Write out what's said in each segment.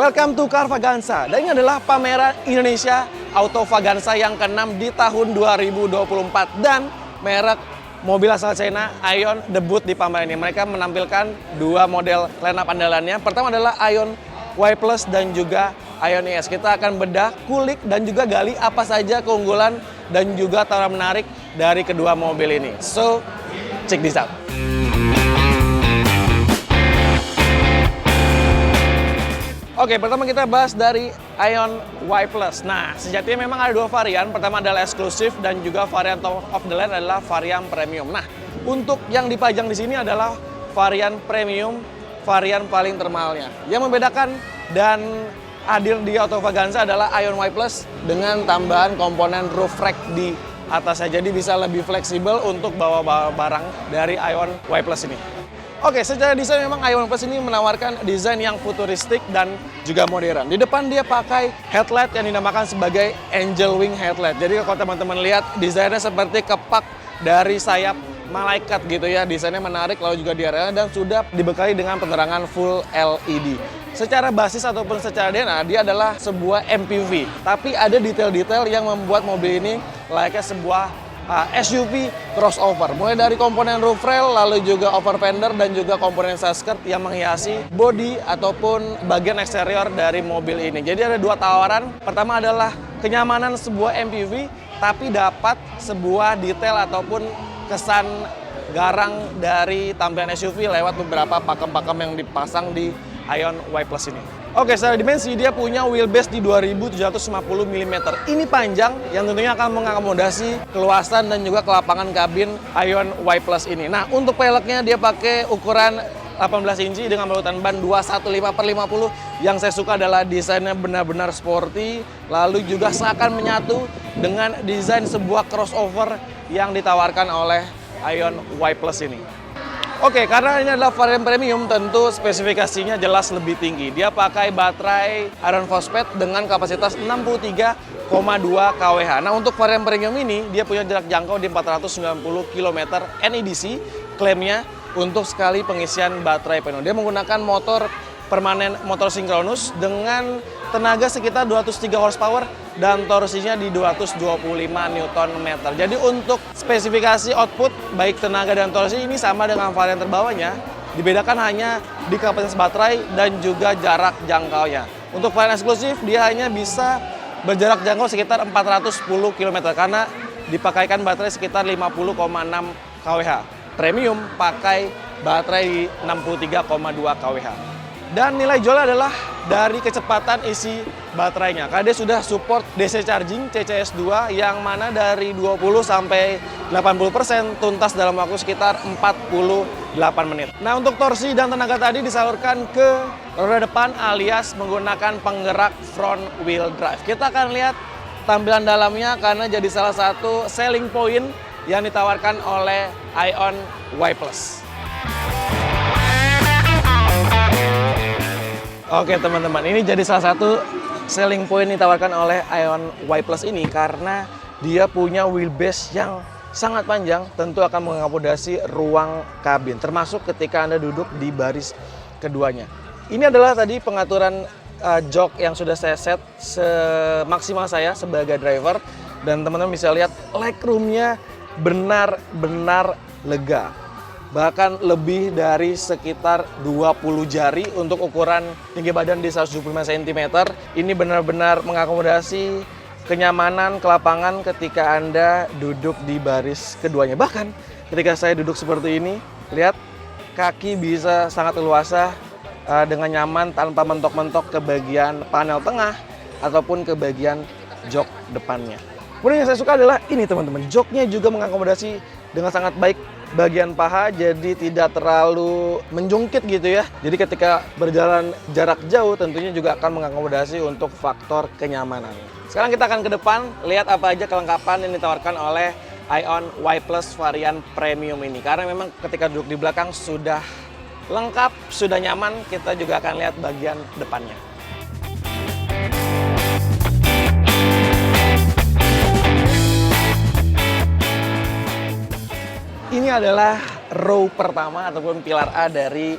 Welcome to Carvaganza. Dan ini adalah pameran Indonesia Autovaganza yang ke-6 di tahun 2024. Dan merek mobil asal China, Aion, debut di pameran ini. Mereka menampilkan dua model line up andalannya. Pertama adalah Aion Y Plus dan juga Aion ES. Kita akan bedah, kulik, dan juga gali apa saja keunggulan dan juga tawaran menarik dari kedua mobil ini. So, check this out. Oke, pertama kita bahas dari Aion Y Plus. Nah, sejatinya memang ada dua varian. Pertama adalah eksklusif dan juga varian top of the line adalah varian premium. Nah, untuk yang dipajang di sini adalah varian premium, varian paling termahalnya. Yang membedakan dan hadir di Autovaganza adalah Aion Y Plus dengan tambahan komponen roof rack di atasnya. Jadi bisa lebih fleksibel untuk bawa barang dari Aion Y Plus ini. Oke, secara desain memang Aion Plus ini menawarkan desain yang futuristik dan juga modern. Di depan dia pakai headlight yang dinamakan sebagai angel wing headlight. Jadi kalau teman-teman lihat desainnya seperti kepak dari sayap malaikat gitu ya. Desainnya menarik lalu juga diarahkan dan sudah dibekali dengan penerangan full LED. Secara basis ataupun secara DNA dia adalah sebuah MPV. Tapi ada detail-detail yang membuat mobil ini layaknya sebuah SUV crossover, mulai dari komponen roof rail, lalu juga over fender dan juga komponen saskert yang menghiasi bodi ataupun bagian eksterior dari mobil ini. Jadi ada dua tawaran. Pertama adalah kenyamanan sebuah MPV, tapi dapat sebuah detail ataupun kesan garang dari tampilan SUV lewat beberapa pakem-pakem yang dipasang di Aion Y Plus ini. Oke, secara dimensi dia punya wheelbase di 2750 mm. Ini panjang yang tentunya akan mengakomodasi keluasan dan juga kelapangan kabin Aion Y Plus ini. Nah, untuk peleknya dia pakai ukuran 18 inci dengan balutan ban 215/50. Yang saya suka adalah desainnya benar-benar sporty, lalu juga seakan menyatu dengan desain sebuah crossover yang ditawarkan oleh Aion Y Plus ini. Oke, karena ini adalah varian premium, tentu spesifikasinya jelas lebih tinggi. Dia pakai baterai iron phosphate dengan kapasitas 63,2 kWh. Nah, untuk varian premium ini, dia punya jarak jangkau di 490 km NEDC, klaimnya untuk sekali pengisian baterai penuh. Dia menggunakan motor permanen motor sinkronus dengan tenaga sekitar 203 horsepower dan torsinya di 225 Nm. Jadi untuk spesifikasi output baik tenaga dan torsi ini sama dengan varian terbawahnya, dibedakan hanya di kapasitas baterai dan juga jarak jangkaunya. Untuk varian eksklusif dia hanya bisa berjarak jangkau sekitar 410 km karena dipakaikan baterai sekitar 50,6 kWh. Premium pakai baterai di 63,2 kWh. Dan nilai jualnya adalah dari kecepatan isi baterainya. Karena dia sudah support DC charging CCS2 yang mana dari 20 sampai 80% tuntas dalam waktu sekitar 48 menit. Nah, untuk torsi dan tenaga tadi disalurkan ke roda depan alias menggunakan penggerak front wheel drive. Kita akan lihat tampilan dalamnya karena jadi salah satu selling point yang ditawarkan oleh Aion Y Plus. Oke teman-teman, ini jadi salah satu selling point ditawarkan oleh Aion Y Plus ini karena dia punya wheelbase yang sangat panjang, tentu akan mengakomodasi ruang kabin, termasuk ketika Anda duduk di baris keduanya. Ini adalah tadi pengaturan jok yang sudah saya set semaksimal saya sebagai driver, dan teman-teman bisa lihat legroomnya benar-benar lega. Bahkan lebih dari sekitar 20 jari untuk ukuran tinggi badan di 175 cm. Ini benar-benar mengakomodasi kenyamanan, kelapangan ketika Anda duduk di baris keduanya. Bahkan ketika saya duduk seperti ini, lihat kaki bisa sangat leluasa dengan nyaman tanpa mentok-mentok ke bagian panel tengah ataupun ke bagian jok depannya. Kemudian yang saya suka adalah ini teman-teman, joknya juga mengakomodasi dengan sangat baik bagian paha, jadi tidak terlalu menjungkit gitu ya. Jadi ketika berjalan jarak jauh tentunya juga akan mengakomodasi untuk faktor kenyamanan. Sekarang kita akan ke depan, lihat apa aja kelengkapan yang ditawarkan oleh Aion Y Plus varian premium ini. Karena memang ketika duduk di belakang sudah lengkap, sudah nyaman, kita juga akan lihat bagian depannya. Ini adalah row pertama ataupun pilar A dari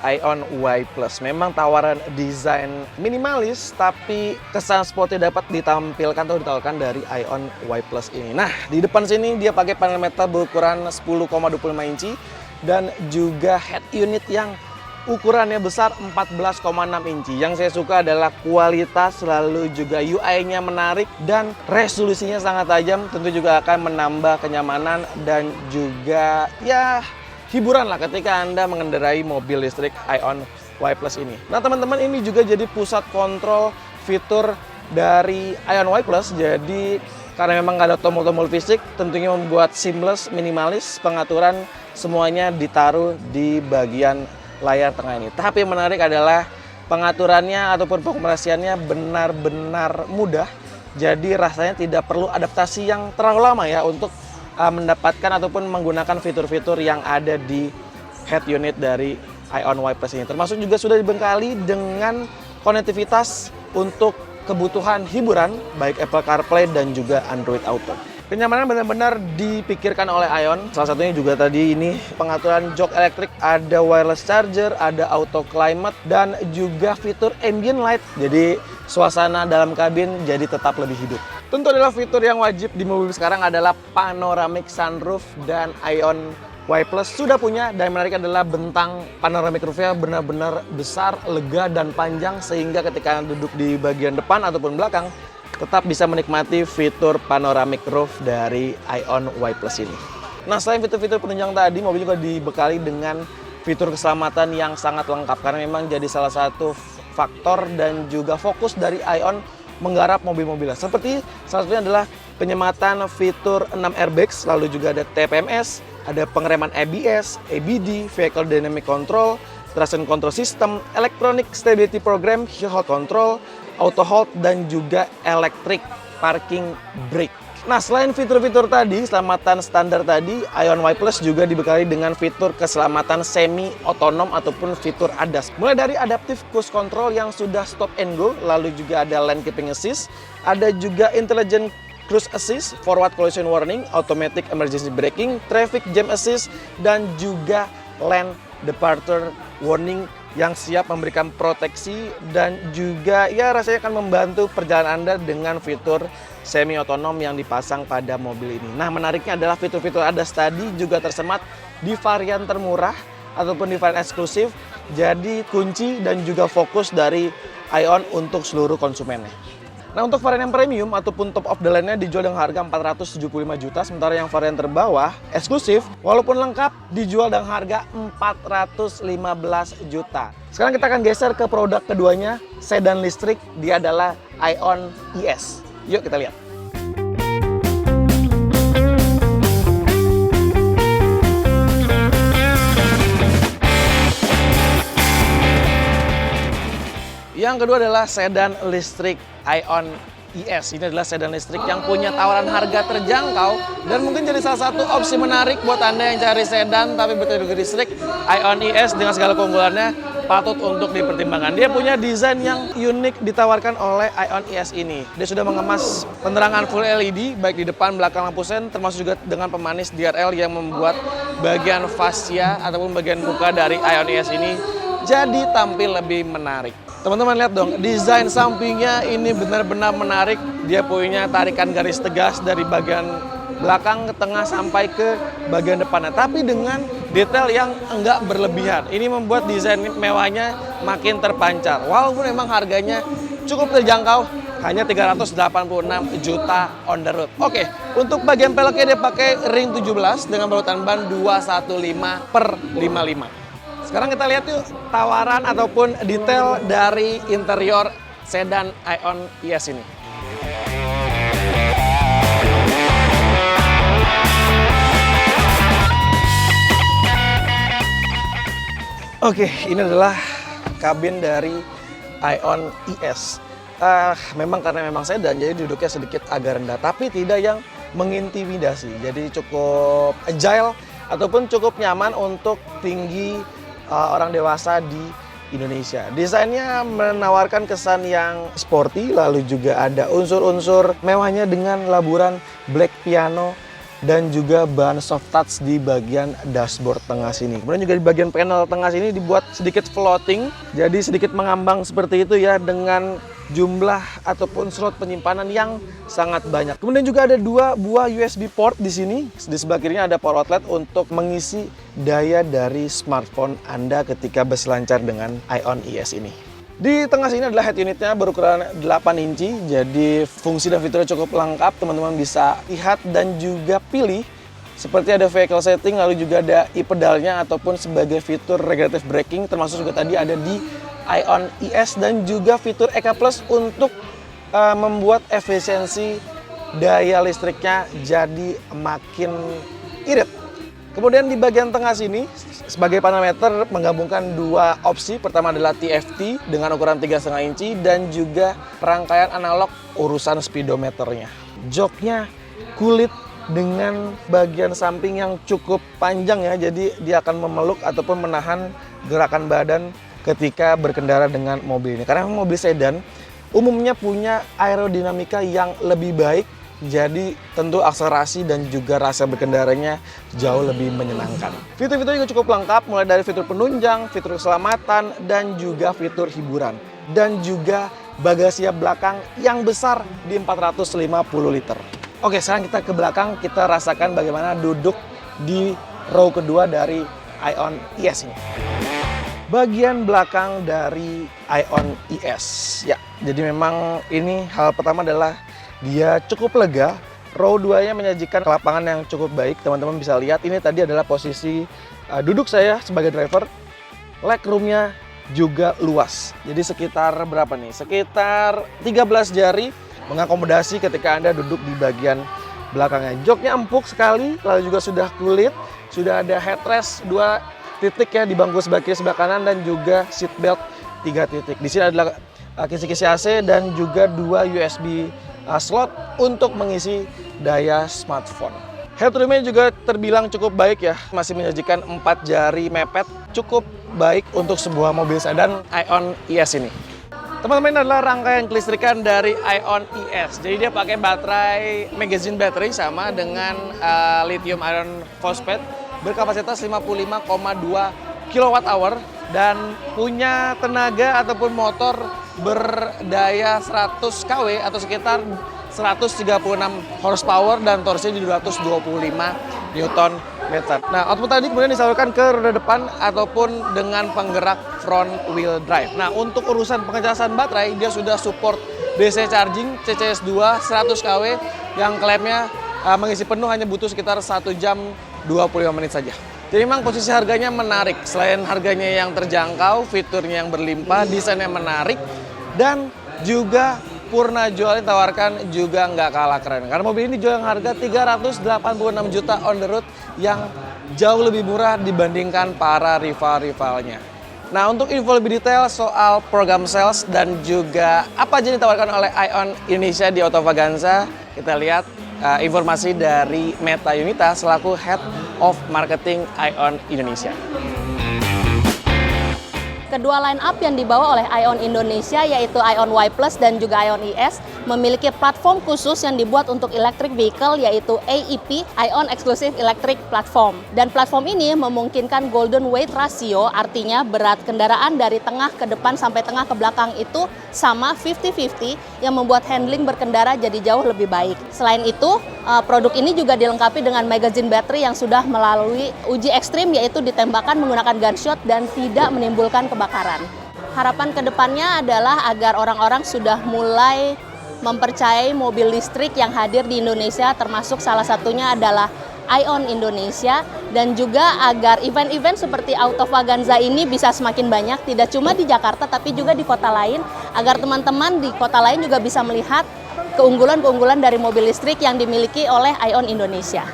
Ion Y Plus. Memang tawaran desain minimalis, tapi kesan sporty dapat ditampilkan atau ditawarkan dari Ion Y Plus ini. Nah, di depan sini dia pakai panel metal berukuran 10,25 inci dan juga head unit yang ukurannya besar 14,6 inci. Yang saya suka adalah kualitas, lalu juga UI-nya menarik dan resolusinya sangat tajam. Tentu juga akan menambah kenyamanan dan juga ya hiburan lah ketika Anda mengendarai mobil listrik Ion Y Plus ini. Nah teman-teman, ini juga jadi pusat kontrol fitur dari Ion Y Plus. Jadi karena memang nggak ada tombol-tombol fisik, tentunya membuat seamless, minimalis, pengaturan semuanya ditaruh di bagian layar tengah ini. Tapi yang menarik adalah pengaturannya ataupun pengoperasiannya benar-benar mudah. Jadi rasanya tidak perlu adaptasi yang terlalu lama ya untuk mendapatkan ataupun menggunakan fitur-fitur yang ada di head unit dari Ion Y Plus ini. Termasuk juga sudah dibekali dengan konektivitas untuk kebutuhan hiburan baik Apple CarPlay dan juga Android Auto. Kenyamanan benar-benar dipikirkan oleh Ion. Salah satunya juga tadi ini pengaturan jok elektrik, ada wireless charger, ada auto climate, dan juga fitur ambient light. Jadi suasana dalam kabin jadi tetap lebih hidup. Tentu adalah fitur yang wajib di mobil sekarang adalah panoramic sunroof, dan Ion Y Plus sudah punya. Dan yang menarik adalah bentang panoramic roofnya benar-benar besar, lega, dan panjang sehingga ketika duduk di bagian depan ataupun belakang tetap bisa menikmati fitur panoramic roof dari Ion Y Plus ini. Nah, selain fitur-fitur penunjang tadi, mobil juga dibekali dengan fitur keselamatan yang sangat lengkap karena memang jadi salah satu faktor dan juga fokus dari Ion menggarap mobil-mobilnya. Seperti salah satunya adalah penyematan fitur 6 airbags, lalu juga ada TPMS, ada pengereman ABS, ABD, Vehicle Dynamic Control, Traction Control System, Electronic Stability Program, Hill Hold Control, Auto Hold, dan juga Electric Parking Brake. Nah, selain fitur-fitur tadi, keselamatan standar tadi, Ion Y Plus juga dibekali dengan fitur keselamatan semi-otonom ataupun fitur ADAS. Mulai dari Adaptive Cruise Control yang sudah stop and go, lalu juga ada Lane Keeping Assist, ada juga Intelligent Cruise Assist, Forward Collision Warning, Automatic Emergency Braking, Traffic Jam Assist, dan juga Lane Departure Warning yang siap memberikan proteksi dan juga ya rasanya akan membantu perjalanan Anda dengan fitur semi otonom yang dipasang pada mobil ini. Nah, menariknya adalah fitur-fitur ADAS tadi juga tersemat di varian termurah ataupun di varian eksklusif. Jadi kunci dan juga fokus dari Ion untuk seluruh konsumennya. Nah, untuk varian yang premium ataupun top of the line-nya dijual dengan harga 475 juta, sementara yang varian terbawah, eksklusif, walaupun lengkap, dijual dengan harga 415 juta. Sekarang kita akan geser ke produk keduanya, sedan listrik, dia adalah Ion ES. Yuk kita lihat. Yang kedua adalah sedan listrik Ion ES. Ini adalah sedan listrik yang punya tawaran harga terjangkau dan mungkin jadi salah satu opsi menarik buat Anda yang cari sedan tapi berteknologi listrik. Ion ES dengan segala keunggulannya patut untuk dipertimbangkan. Dia punya desain yang unik ditawarkan oleh Ion ES ini. Dia sudah mengemas penerangan full LED baik di depan, belakang, lampu sen, termasuk juga dengan pemanis DRL yang membuat bagian fascia ataupun bagian muka dari Ion ES ini jadi tampil lebih menarik. Teman-teman lihat dong, desain sampingnya ini benar-benar menarik. Dia punya tarikan garis tegas dari bagian belakang ke tengah sampai ke bagian depannya, tapi dengan detail yang enggak berlebihan. Ini membuat desain mewahnya makin terpancar. Walaupun memang harganya cukup terjangkau, hanya 386 juta on the road. Oke, untuk bagian peleknya dia pakai ring 17 dengan balutan ban 215/55. Sekarang kita lihat yuk tawaran ataupun detail dari interior sedan Ion ES ini. Oke, ini adalah kabin dari Ion ES. Memang karena memang sedan, jadi duduknya sedikit agak rendah, tapi tidak yang mengintimidasi. Jadi cukup agile ataupun cukup nyaman untuk tinggi orang dewasa di Indonesia. Desainnya menawarkan kesan yang sporty, lalu juga ada unsur-unsur mewahnya dengan laburan black piano dan juga ban soft touch di bagian dashboard tengah sini. Kemudian juga di bagian panel tengah sini dibuat sedikit floating, jadi sedikit mengambang seperti itu ya, dengan jumlah ataupun slot penyimpanan yang sangat banyak. Kemudian juga ada 2 buah USB port di sini. Di sebelah kirinya ada power outlet untuk mengisi daya dari smartphone Anda ketika berselancar dengan ION ES ini. Di tengah sini adalah head unitnya berukuran 8 inci, jadi fungsi dan fiturnya cukup lengkap. Teman-teman bisa lihat dan juga pilih. Seperti ada vehicle setting, lalu juga ada e-pedalnya ataupun sebagai fitur regenerative braking, termasuk juga tadi ada di ION ES dan juga fitur EK Plus untuk membuat efisiensi daya listriknya jadi makin irit. Kemudian di bagian tengah sini sebagai parameter menggabungkan 2 opsi. Pertama adalah TFT dengan ukuran 3,5 inci dan juga rangkaian analog urusan speedometernya. Joknya kulit dengan bagian samping yang cukup panjang ya, jadi dia akan memeluk ataupun menahan gerakan badan ketika berkendara dengan mobil ini. Karena mobil sedan umumnya punya aerodinamika yang lebih baik, jadi tentu akselerasi dan juga rasa berkendaranya jauh lebih menyenangkan. Fitur-fiturnya juga cukup lengkap, mulai dari fitur penunjang, fitur keselamatan, dan juga fitur hiburan. Dan juga bagasi belakang yang besar di 450 liter. Oke, sekarang kita ke belakang, kita rasakan bagaimana duduk di row kedua dari ION ES ini. Bagian belakang dari ION ES. Ya, jadi memang ini hal pertama adalah dia cukup lega. Row 2-nya menyajikan kelapangan yang cukup baik. Teman-teman bisa lihat, ini tadi adalah posisi duduk saya sebagai driver. Legroom-nya juga luas. Jadi sekitar berapa nih? Sekitar 13 jari mengakomodasi ketika Anda duduk di bagian belakangnya. Joknya empuk sekali, lalu juga sudah kulit, sudah ada headrest 2 titik ya di bangku sebelah kiri sebelah kanan, dan juga seat belt 3 titik. Di sini adalah kisi-kisi AC dan juga 2 USB slot untuk mengisi daya smartphone. Headroomnya juga terbilang cukup baik ya, masih menyajikan 4 jari mepet, cukup baik untuk sebuah mobil sedan ION ES ini. Teman-teman, ini adalah rangkaian kelistrikan dari ION ES. Jadi dia pakai baterai magazine battery sama dengan lithium iron phosphate berkapasitas 55,2 kWh dan punya tenaga ataupun motor berdaya 100 kW atau sekitar 136 horsepower dan torsinya di 225 Nm. Nah, output tadi kemudian disalurkan ke roda depan ataupun dengan penggerak front wheel drive. Nah, untuk urusan pengecasan baterai, dia sudah support DC charging CCS2 100 kW yang klaimnya mengisi penuh hanya butuh sekitar 1 jam 25 menit saja. Jadi memang posisi harganya menarik. Selain harganya yang terjangkau, fiturnya yang berlimpah, desainnya menarik, dan juga purna jual ditawarkan juga nggak kalah keren. Karena mobil ini dijual harga 386 juta on the road yang jauh lebih murah dibandingkan para rival-rivalnya. Nah, untuk info lebih detail soal program sales dan juga apa aja yang ditawarkan oleh ION Indonesia di Autovaganza, kita lihat informasi dari Meta Yunita selaku Head of Marketing ION Indonesia. Kedua line up yang dibawa oleh ION Indonesia yaitu ION Y Plus dan juga ION ES memiliki platform khusus yang dibuat untuk electric vehicle yaitu AEP, ION Exclusive Electric Platform. Dan platform ini memungkinkan golden weight ratio, artinya berat kendaraan dari tengah ke depan sampai tengah ke belakang itu sama 50-50 yang membuat handling berkendara jadi jauh lebih baik. Selain itu, produk ini juga dilengkapi dengan magazine battery yang sudah melalui uji ekstrim yaitu ditembakkan menggunakan gunshot dan tidak menimbulkan kebakaran. Harapan kedepannya adalah agar orang-orang sudah mulai mempercayai mobil listrik yang hadir di Indonesia, termasuk salah satunya adalah ION Indonesia, dan juga agar event-event seperti Autovaganza ini bisa semakin banyak, tidak cuma di Jakarta tapi juga di kota lain, agar teman-teman di kota lain juga bisa melihat keunggulan-keunggulan dari mobil listrik yang dimiliki oleh ION Indonesia.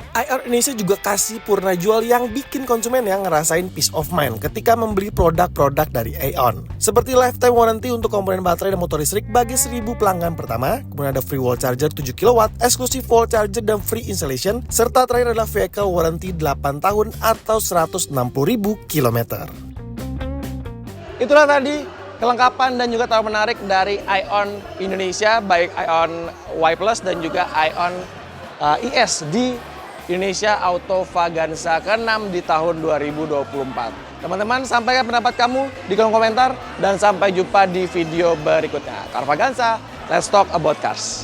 ION Indonesia juga kasih purna jual yang bikin konsumen yang ngerasain peace of mind ketika membeli produk-produk dari ION. Seperti lifetime warranty untuk komponen baterai dan motor listrik bagi 1000 pelanggan pertama, kemudian ada free wall charger 7 kW, eksklusif wall charger dan free installation, serta terakhir adalah vehicle warranty 8 tahun atau 160.000 km. Itulah tadi kelengkapan dan juga tawaran menarik dari ION Indonesia, baik ION Y Plus dan juga ION IS di Indonesia Autovaganza ke-6 di tahun 2024. Teman-teman, sampaikan pendapat kamu di kolom komentar dan sampai jumpa di video berikutnya. Carvaganza, let's talk about cars.